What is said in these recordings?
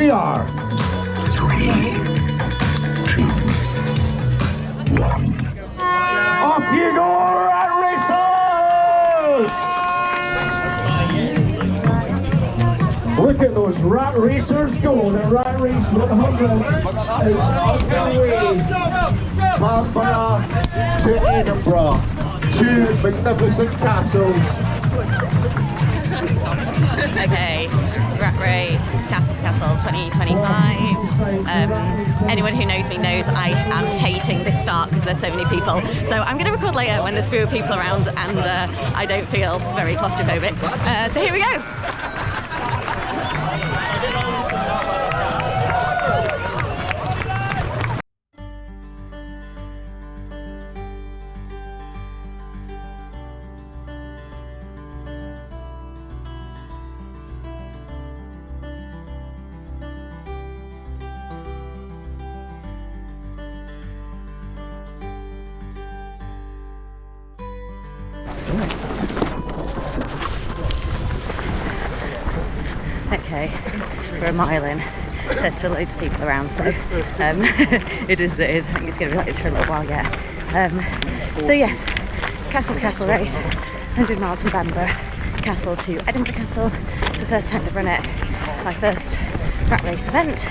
we are. 3, 2, 1. Off you go, rat racers! Look at those rat racers go. The rat race 100 is underway. Bamburgh to Edinburgh. 2 magnificent castles. Okay, rat race, castle to castle 2025. Anyone who knows me knows I am hating this start because there's so many people. So I'm going to record later when there's fewer people around and I don't feel very claustrophobic. So here we go. Okay, we're a mile in. There's still loads of people around, so it is. I think it's going to be like this for a little while yet. So yes, castle to castle race, 100 miles from Bamburgh Castle to Edinburgh Castle. It's the first time I've run it. It's my first rat race event.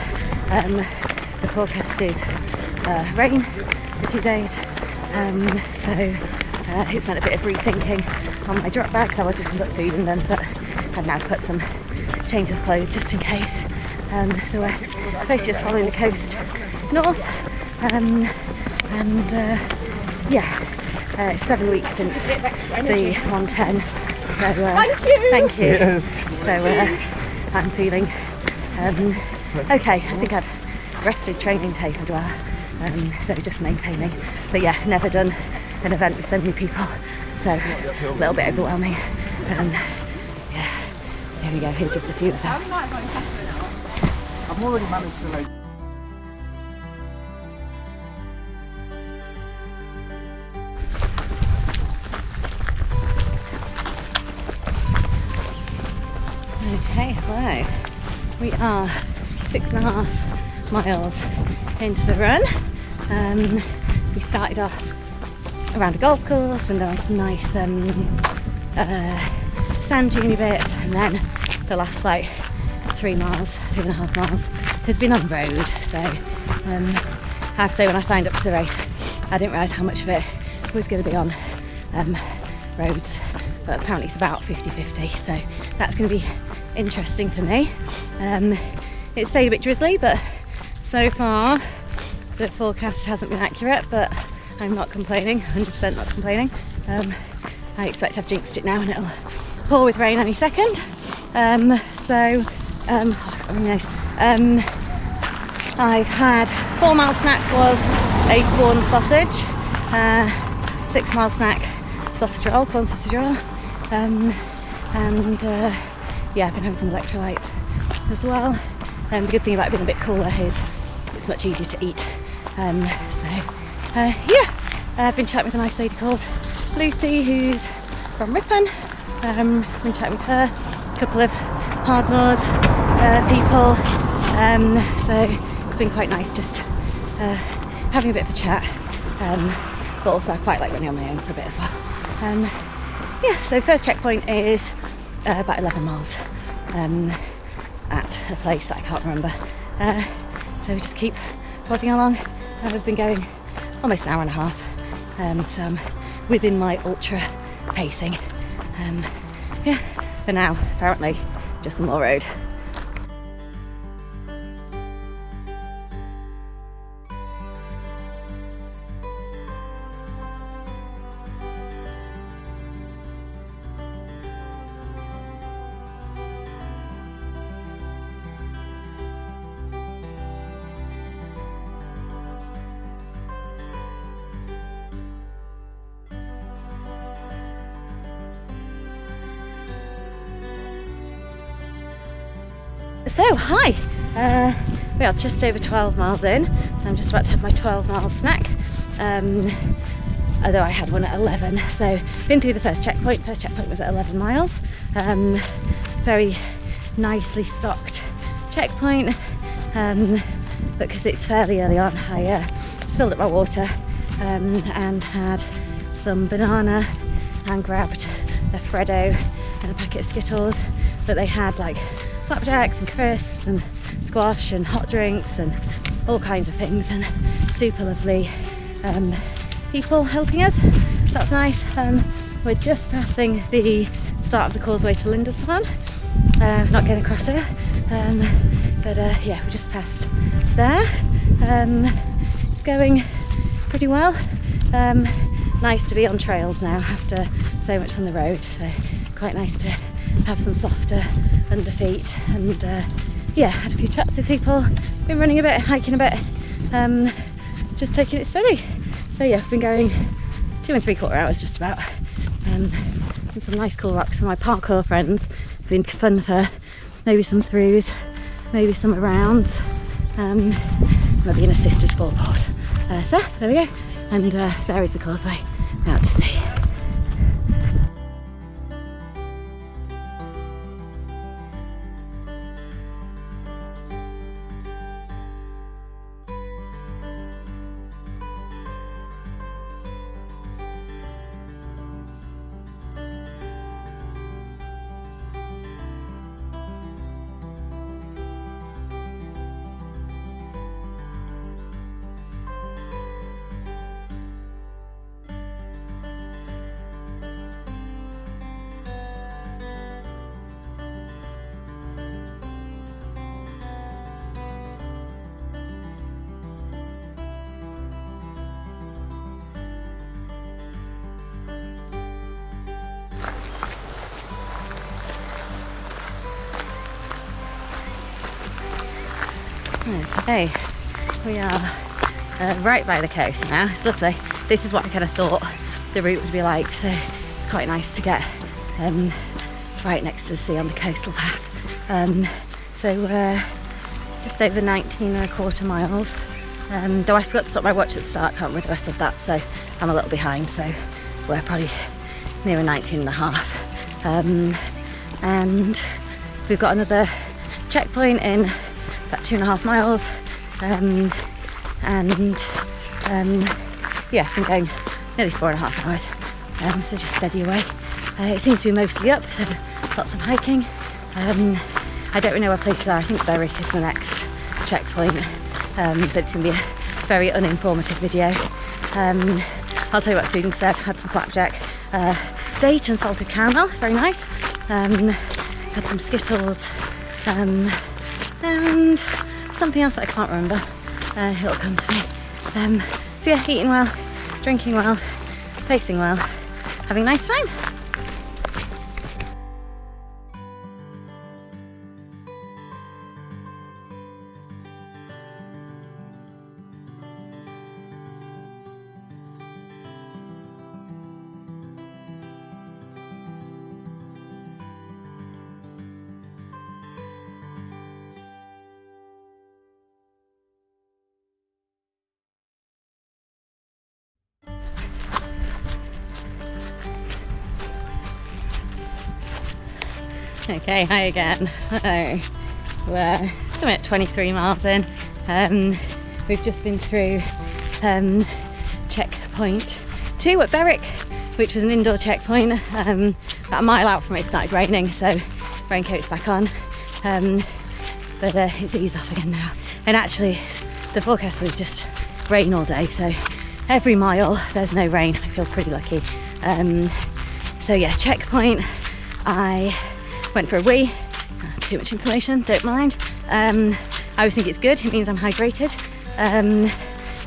The forecast is rain for 2 days, so it's meant a bit of rethinking on my drop bags. I was just going to put food in them, but I've now put some changes of clothes just in case. So we're basically just following the coast north, it's 7 weeks since the 110. So thank you. Yes. So I'm feeling okay. I think I've rested, training tapered well, so just maintaining. But yeah, never done an event with so many people, so a little bit overwhelming. Yeah, there we go. Here's just a few of them. I've already managed to like. Okay, hello. We are 6.5 miles into the run. We started off around a golf course and on some nice sand dune bits, and then the last like 3.5 miles has been on road. So I have to say, when I signed up for the race, I didn't realise how much of it was going to be on roads, but apparently it's about 50-50, so that's going to be interesting for me. It stayed a bit drizzly, but so far the forecast hasn't been accurate, but I'm not complaining, 100% not complaining. I expect I've jinxed it now and it'll pour with rain any second. Who knows? I've had 4 mile snack was a corn sausage, 6 mile snack sausage roll, corn sausage roll, yeah, I've been having some electrolytes as well. The good thing about it being a bit cooler is it's much easier to eat. I've been chatting with a nice lady called Lucy who's from Ripon. Been chatting with her, a couple of hardmoors people, so it's been quite nice just having a bit of a chat, but also I quite like running on my own for a bit as well. So first checkpoint is about 11 miles at a place that I can't remember, so we just keep plodding along. We've been going almost an hour and a half, so I'm within my ultra pacing. For now, apparently just some more road. So hi, we are just over 12 miles in, so I'm just about to have my 12 mile snack, although I had one at 11, so been through the first checkpoint was at 11 miles, very nicely stocked checkpoint, because it's fairly early on, I just filled up my water and had some banana and grabbed a Freddo and a packet of Skittles, but they had like flapjacks and crisps and squash and hot drinks and all kinds of things, and super lovely people helping us, so that's nice. We're just passing the start of the causeway to Lindisfarne, not getting across here, but yeah, we just passed there. It's going pretty well. Nice to be on trails now after so much on the road, so quite nice to have some softer under feet. And yeah, had a few chats with people, been running a bit, hiking a bit, just taking it steady. So yeah, I've been going 2 3/4 hours just about. Some nice cool rocks for my parkour friends. Been fun for maybe some throughs, maybe some rounds, maybe an assisted fall pause. So there we go, and there is the causeway out to sea. Okay, we are right by the coast now. It's lovely. This is what I kind of thought the route would be like, so it's quite nice to get right next to the sea on the coastal path. So we're just over 19 1/4 miles, though I forgot to stop my watch at the start, can't remember the rest of that, so I'm a little behind, so we're probably near 19 1/2. And we've got another checkpoint in about 2.5 miles, yeah, been going nearly 4.5 hours, so just steady away. It seems to be mostly up, so lots of hiking. I don't really know where places are. I think Berwick is the next checkpoint, but it's going to be a very uninformative video. I'll tell you what food instead. Had some flapjack, date and salted caramel, very nice. Had some Skittles, and something else that I can't remember. It'll come to me. So yeah, eating well, drinking well, pacing well, having a nice time. Okay, hi again. So we're coming at 23 miles in. We've just been through checkpoint 2 at Berwick, which was an indoor checkpoint. About a mile out from it started raining, so raincoat's back on. But it's eased off again now. And actually the forecast was just rain all day, so every mile there's no rain. I feel pretty lucky. So yeah, checkpoint. I went for a wee. Too much information, don't mind. I always think it's good, it means I'm hydrated.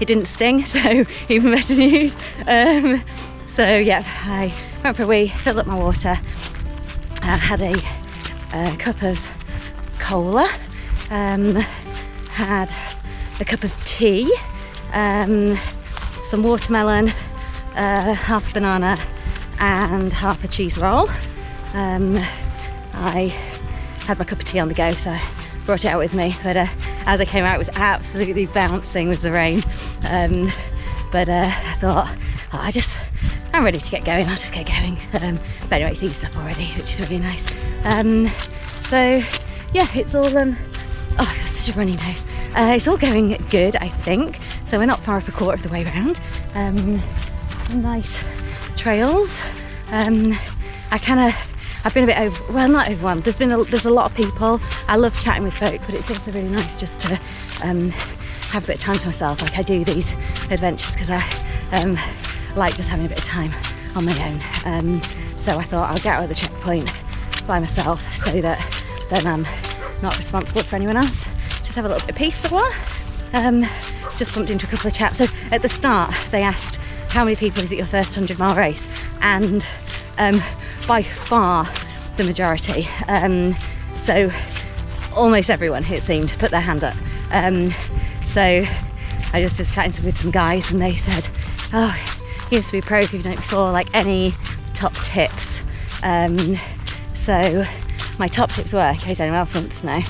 It didn't sting, so even better news. So yeah, I went for a wee, filled up my water, had a cup of cola, had a cup of tea, some watermelon, half a banana and half a cheese roll. I had my cup of tea on the go, so I brought it out with me, but as I came out it was absolutely bouncing with the rain. But I thought, I'm ready to get going, I'll just get going. But anyway, it's eased up already, which is really nice. So yeah, it's all, oh, I've got such a runny nose. It's all going good, I think. So we're not far off a quarter of the way around. Nice trails. I've been a bit not overwhelmed. There's a lot of people. I love chatting with folk, but it's also really nice just to have a bit of time to myself. Like I do these adventures because I like just having a bit of time on my own. So I thought I'll get out of the checkpoint by myself so that then I'm not responsible for anyone else. Just have a little bit of peace for a while. Just bumped into a couple of chaps. So at the start they asked, how many people is it your first 100-mile race? And by far the majority. So almost everyone, it seemed, put their hand up. So I just was chatting with some guys and they said, oh, you used to be pro if you've done it before, like any top tips. So my top tips were, in case anyone else wants to know,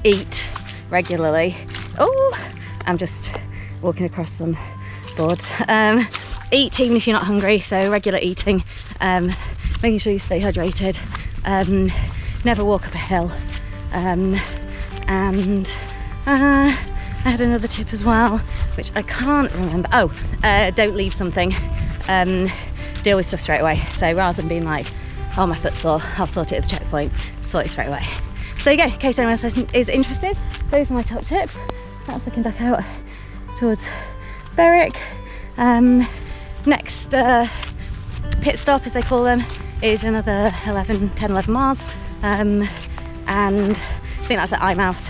eat regularly. Oh, I'm just walking across some boards. Eat even if you're not hungry, so regular eating, making sure you stay hydrated, never walk up a hill, and I had another tip as well, which I can't remember. Oh, don't leave something, deal with stuff straight away. So rather than being like, oh my foot's sore, I'll sort it at the checkpoint, sort it straight away. So there you go, in case anyone else is interested, those are my top tips. That's looking back out towards Berwick. Next pit stop, as they call them, is another 10, 11 miles, and I think that's at Eyemouth,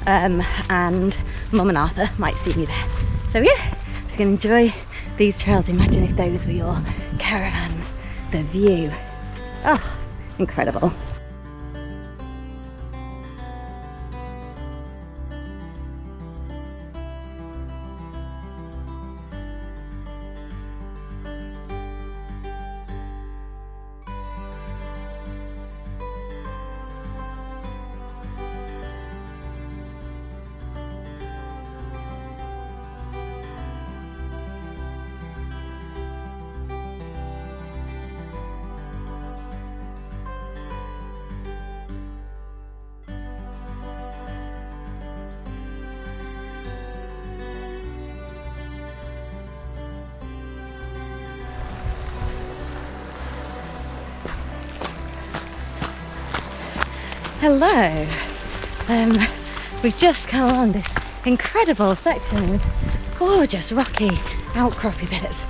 and Mum and Arthur might see me there. So yeah, I'm just going to enjoy these trails. Imagine if those were your caravans. The view, oh, incredible. Hello. We've just come along this incredible section with gorgeous rocky outcroppy bits.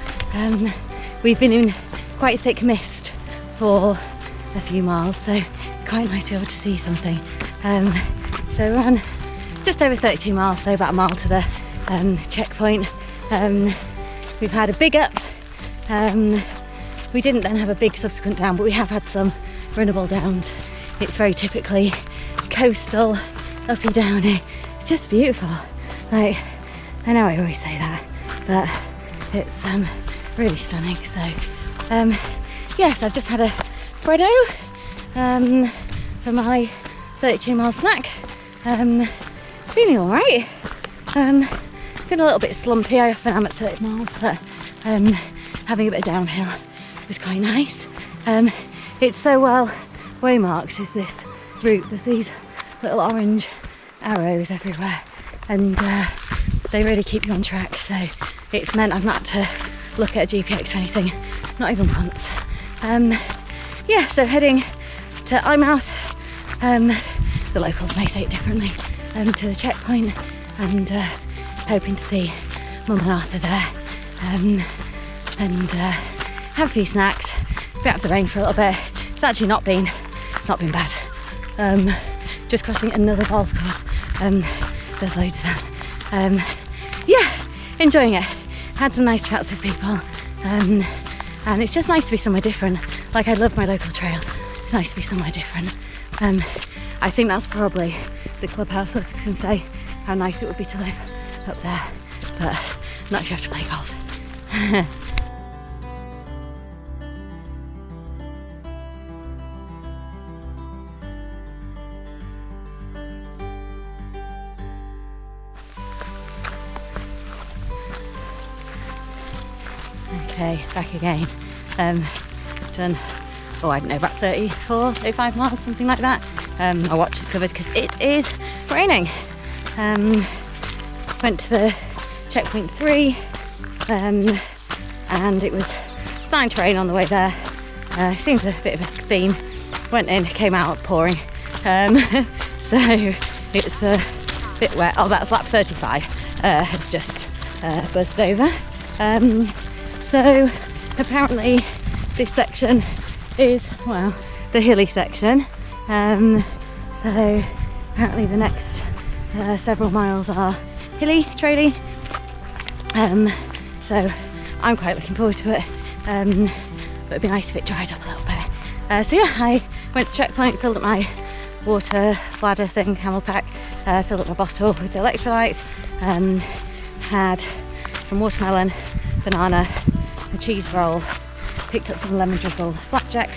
We've been in quite thick mist for a few miles, so quite nice to be able to see something. So we're on just over 32 miles, so about a mile to the checkpoint. We've had a big up. We didn't then have a big subsequent down, but we have had some runnable downs. It's very typically coastal, uppy downy. It's just beautiful. Like, I know I always say that, but it's really stunning. So yes, I've just had a Freddo for my 32-mile snack. Feeling all right. Feeling a little bit slumpy. I often am at 30 miles, but having a bit of downhill was quite nice. It's so well waymarked is this route. There's these little orange arrows everywhere, and they really keep you on track. So it's meant I've not had to look at a GPX or anything, not even once. Yeah, so heading to Eyemouth. The locals may say it differently. To the checkpoint, and hoping to see Mum and Arthur there, and have a few snacks, be out of the rain for a little bit. It's actually not been bad. Just crossing another golf course. There's loads of them. Yeah, enjoying it. Had some nice chats with people, and it's just nice to be somewhere different. Like, I love my local trails. It's nice to be somewhere different. I think that's probably the clubhouse. I can say how nice it would be to live up there, but not if you have to play golf. Okay, back again. Done, I don't know, about 34, 35 miles, something like that. My watch is covered because it is raining. Went to the checkpoint 3, and it was starting to rain on the way there. Seems a bit of a theme. Went in, came out pouring. So it's a bit wet. Oh, that's lap 35. Has just buzzed over. So apparently this section is, well, the hilly section. So apparently the next several miles are hilly, traily. So I'm quite looking forward to it. But it'd be nice if it dried up a little bit. So yeah, I went to checkpoint, filled up my water bladder thing, camel pack, filled up my bottle with the electrolytes, had some watermelon, banana, a cheese roll, picked up some lemon drizzle blackjack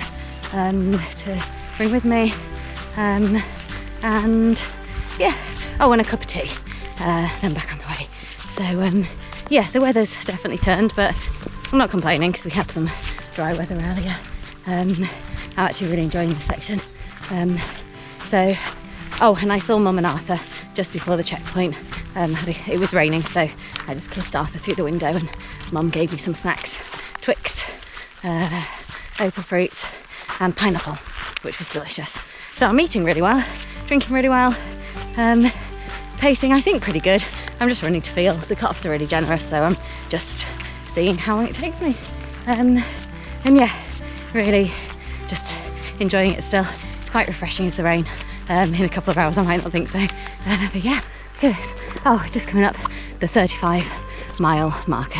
to bring with me, and yeah, oh, and a cup of tea, then back on the way. So yeah, the weather's definitely turned, but I'm not complaining because we had some dry weather earlier. I'm actually really enjoying this section. So, oh, and I saw Mum and Arthur just before the checkpoint. It was raining, so I just kissed Arthur through the window, and Mum gave me some snacks, Twix, opal fruits and pineapple, which was delicious. So I'm eating really well, drinking really well, pacing I think pretty good. I'm just running to feel. The cut-offs are really generous, so I'm just seeing how long it takes me. And yeah, really just enjoying it still. It's quite refreshing as the rain. In a couple of hours I might not think so. But yeah, look at this. Oh, we're just coming up the 35-mile marker.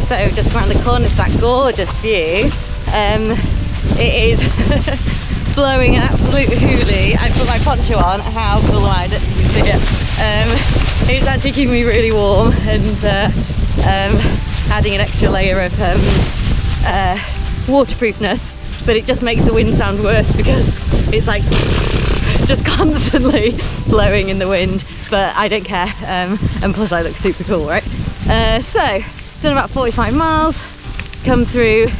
So just around the corner is that gorgeous view. It is blowing an absolute hoolie. I put my poncho on. How cool am I? I don't think you can see it. It's actually keeping me really warm and adding an extra layer of waterproofness, but it just makes the wind sound worse because it's like just constantly blowing in the wind, but I don't care, and plus I look super cool, right? So done about 45 miles, come through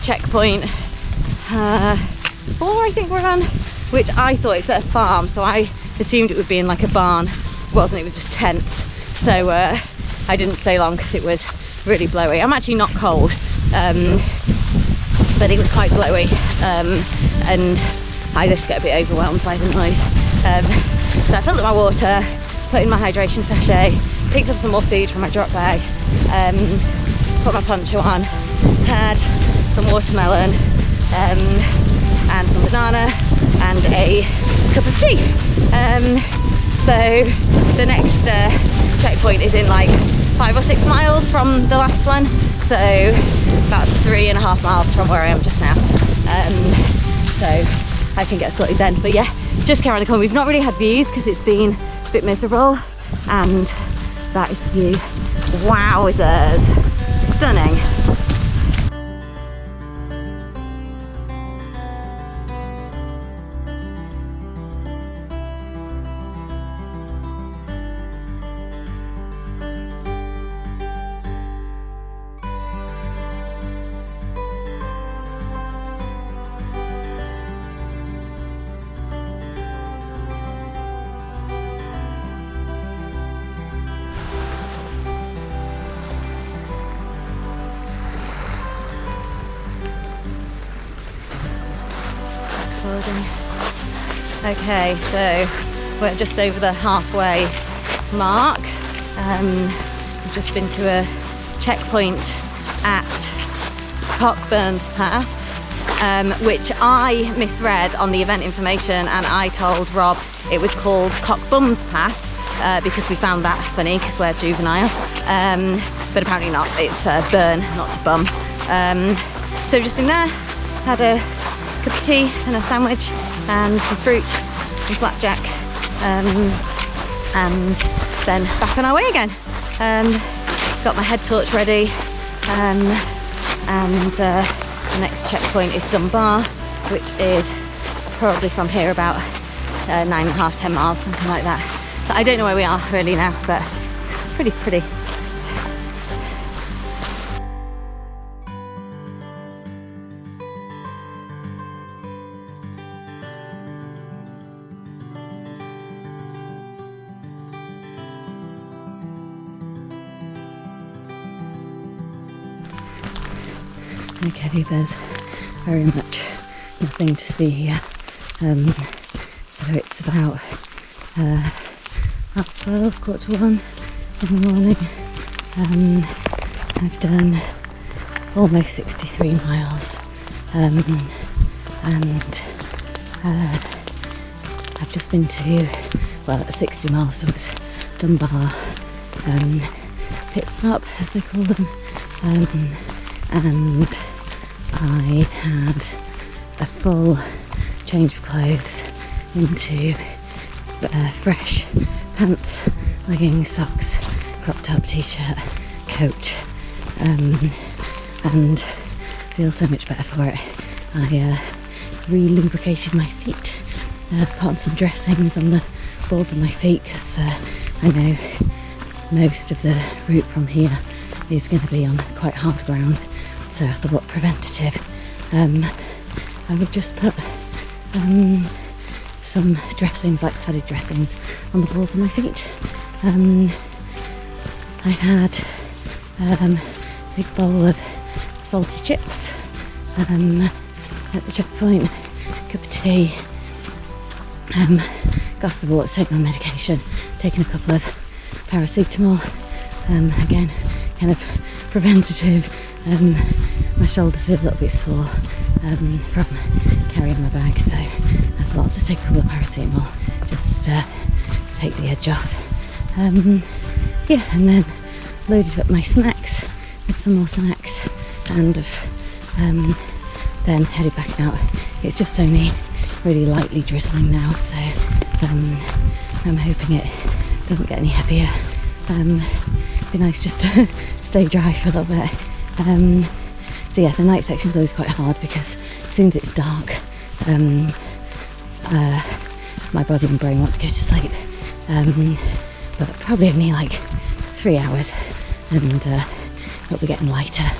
checkpoint 4 I think we're on, which I thought it's at a farm, so I assumed it would be in like a barn. It wasn't, it was just tents, so I didn't stay long because it was really blowy. I'm actually not cold, but it was quite blowy, and I just get a bit overwhelmed by the noise. So I filled up my water, put in my hydration sachet, picked up some more food from my drop bag, put my poncho on, had some watermelon and some banana and a cup of tea. So the next checkpoint is in like 5 or 6 miles from the last one, so about 3.5 miles from where I am just now. So I can get sorted then, but yeah, just came around the corner. We've not really had views because it's been a bit miserable, and that is the view. Wowzers, stunning. recording. Okay, so we're just over the halfway mark. We've just been to a checkpoint at Cockburn's Path, which I misread on the event information, and I told Rob it was called Cockbum's Path because we found that funny because we're juvenile, but apparently not. It's burn, not to bum. So we've just been there, had a cup of tea and a sandwich and some fruit and flapjack, and then back on our way again. Got my head torch ready, and the next checkpoint is Dunbar, which is probably from here about 9.5, 10 miles, something like that. So I don't know where we are really now, but it's pretty pretty. Okay, there's very much nothing to see here. So it's about 12:30, 1:15 in the morning. I've done almost 63 miles, and I've just been to, well, at 60 miles, so it's Dunbar pit stop, as they call them, and I had a full change of clothes into fresh pants, leggings, socks, crop top, t-shirt, coat, and feel so much better for it. I re-lubricated my feet, put on some dressings on the balls of my feet because I know most of the route from here is going to be on quite hard ground, so I thought preventative. I would just put some dressings, like padded dressings, on the balls of my feet. I had a big bowl of salty chips at the checkpoint, cup of tea, glass of water, taking my medication, taking a couple of paracetamol, again kind of preventative. My shoulders feel a little bit sore from carrying my bag, so I thought I'll just take a couple of paracetamol just to take the edge off. Yeah, and then loaded up my snacks with some more snacks, and then headed back out. It's just only really lightly drizzling now, so I'm hoping it doesn't get any heavier. Be nice just to stay dry for a little bit. So yeah, the night section is always quite hard because as soon as it's dark, my body and brain want to go to sleep. But probably only like 3 hours, and it'll be getting lighter.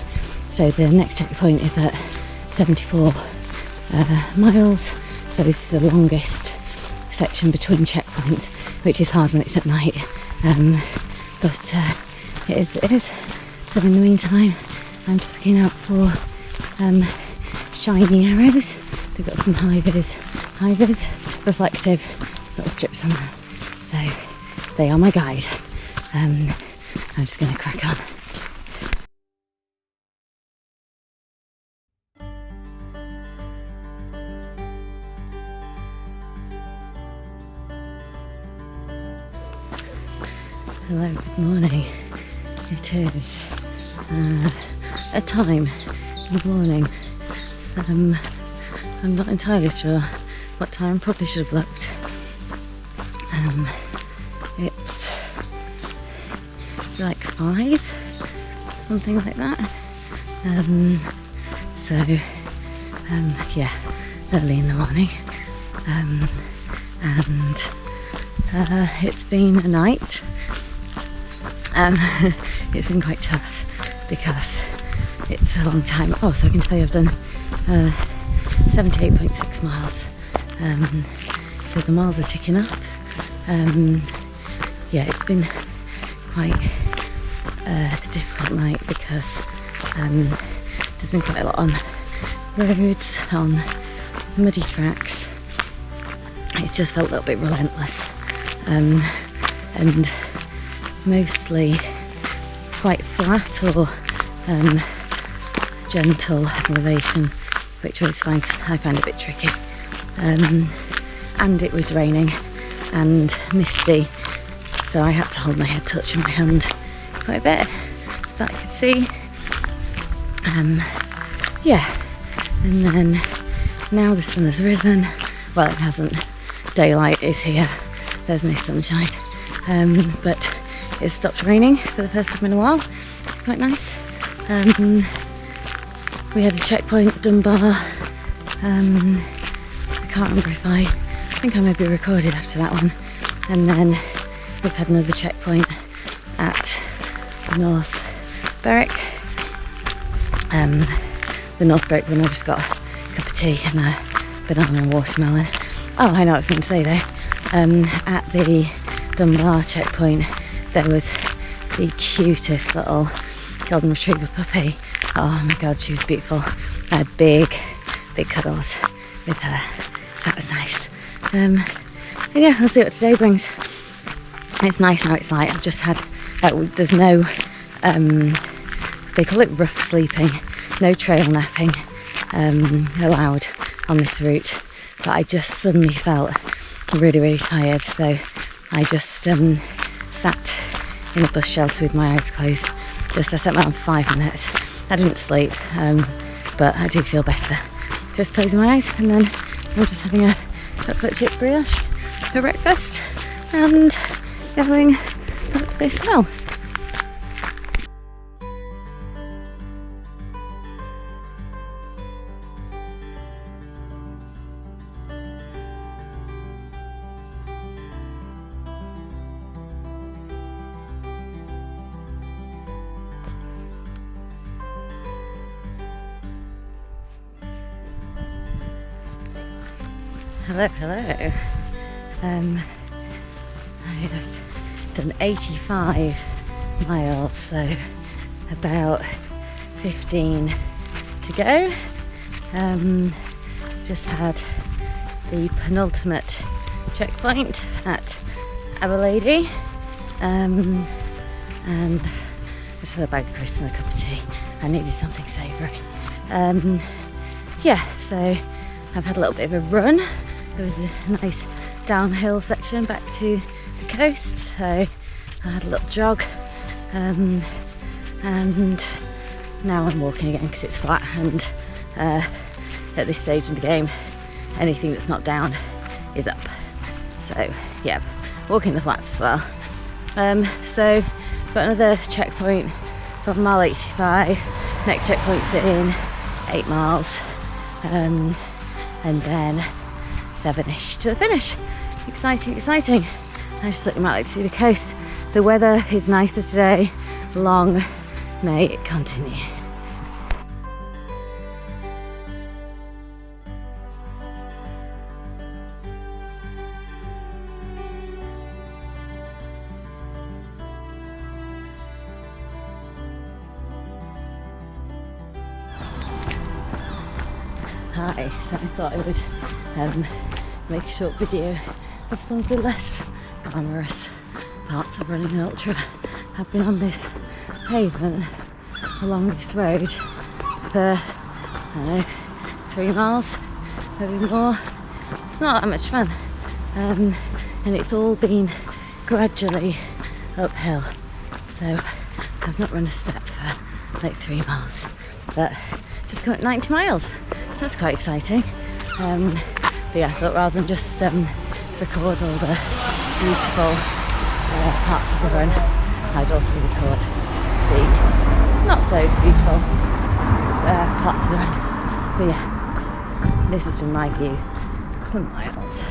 So the next checkpoint is at 74 miles. So this is the longest section between checkpoints, which is hard when it's at night. But it is. So in the meantime, I'm just looking out for shiny arrows. They've got some high-vis, reflective little strips on them. So they are my guide. I'm just going to crack on. Hello, good morning. It is a time in the morning. I'm not entirely sure what time, probably should have looked. It's like 5, something like that. So yeah, early in the morning. And it's been a night. It's been quite tough because it's a long time. Oh, so I can tell you I've done 78.6 miles. So the miles are ticking up. Yeah, it's been quite a difficult night because there's been quite a lot on roads, on muddy tracks. It's just felt a little bit relentless, and mostly quite flat or gentle elevation, which I find a bit tricky. And it was raining and misty, so I had to hold my head touching my hand quite a bit so I could see. Yeah, and then now the sun has risen. Well, it hasn't. Daylight is here. There's no sunshine, but it stopped raining for the first time in a while. It's quite nice. We had a checkpoint at Dunbar. I can't remember if I think I maybe recorded after that one. And then we've had another checkpoint at North Berwick. The North Berwick one, I just got a cup of tea and a banana and watermelon. Oh, I know what I was going to say though. At the Dunbar checkpoint, there was the cutest little golden retriever puppy. Oh my god, she was beautiful. I had big cuddles with her. That was nice. And yeah, we'll see what today brings. It's nice now. It's like I've just had. There's no. They call it rough sleeping. No trail napping allowed on this route. But I just suddenly felt really tired, so I just sat in a bus shelter with my eyes closed. I sat around for 5 minutes. I didn't sleep, but I do feel better. Just closing my eyes, and then I'm just having a chocolate chip brioche for breakfast and going up this hill. Hello. I have done 85 miles, so about 15 to go. Just had the penultimate checkpoint at Our Lady, and just had a bag of crisps and a cup of tea. I needed something savoury. Yeah, so I've had a little bit of a run. There was a nice downhill section back to the coast, so I had a little jog, and now I'm walking again because it's flat, and at this stage in the game anything that's not down is up. So yeah, walking the flats as well. So got another checkpoint, so on mile 85, next checkpoint's in 8 miles, and then 7ish to the finish. Exciting. I just thought you might like to see the coast. The weather is nicer today. Long may it continue. Hi, so I thought I would make a short video of some of the less glamorous parts of running an ultra. I've been on this pavement along this road for, I don't know, 3 miles, maybe more. It's not that much fun, and it's all been gradually uphill, so I've not run a step for like 3 miles, but just come at 90 miles, so that's quite exciting. But yeah, I thought rather than just record all the beautiful parts of the run, I'd also record the not so beautiful parts of the run. But yeah, this has been my view for miles.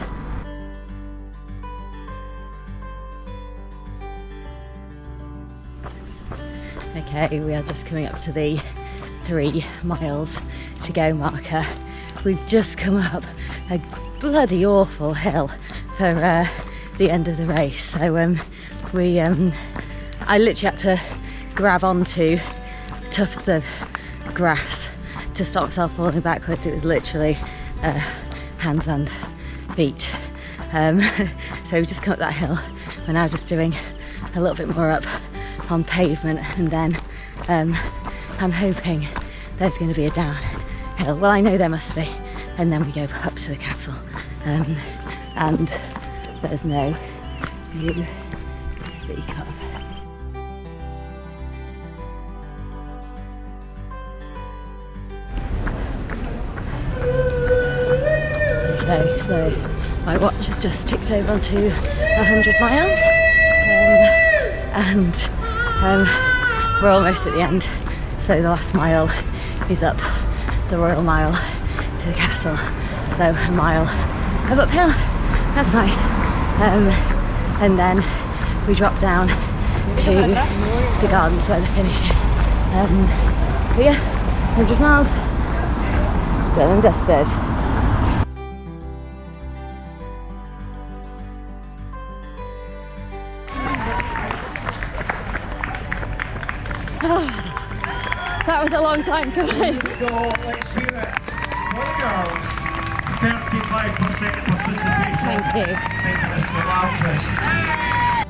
Okay, we are just coming up to the 3 miles to go marker. We've just come up a bloody awful hill for the end of the race, so I literally had to grab onto tufts of grass to stop myself falling backwards. It was literally hands and feet. So we just come up that hill. We're now just doing a little bit more up on pavement, and then I'm hoping there's going to be a downhill. Well, I know there must be, and then we go up to the castle, and there's no view to speak of. Okay, so my watch has just ticked over onto 100 miles, and we're almost at the end. So the last mile is up the Royal Mile to the castle. So a mile of uphill, that's nice. And then we drop down to the gardens where the finish is. But yeah, 100 miles, done and dusted. That was a long time coming. So let's hear it. One girls, 35% participation. Thank you. Making us the largest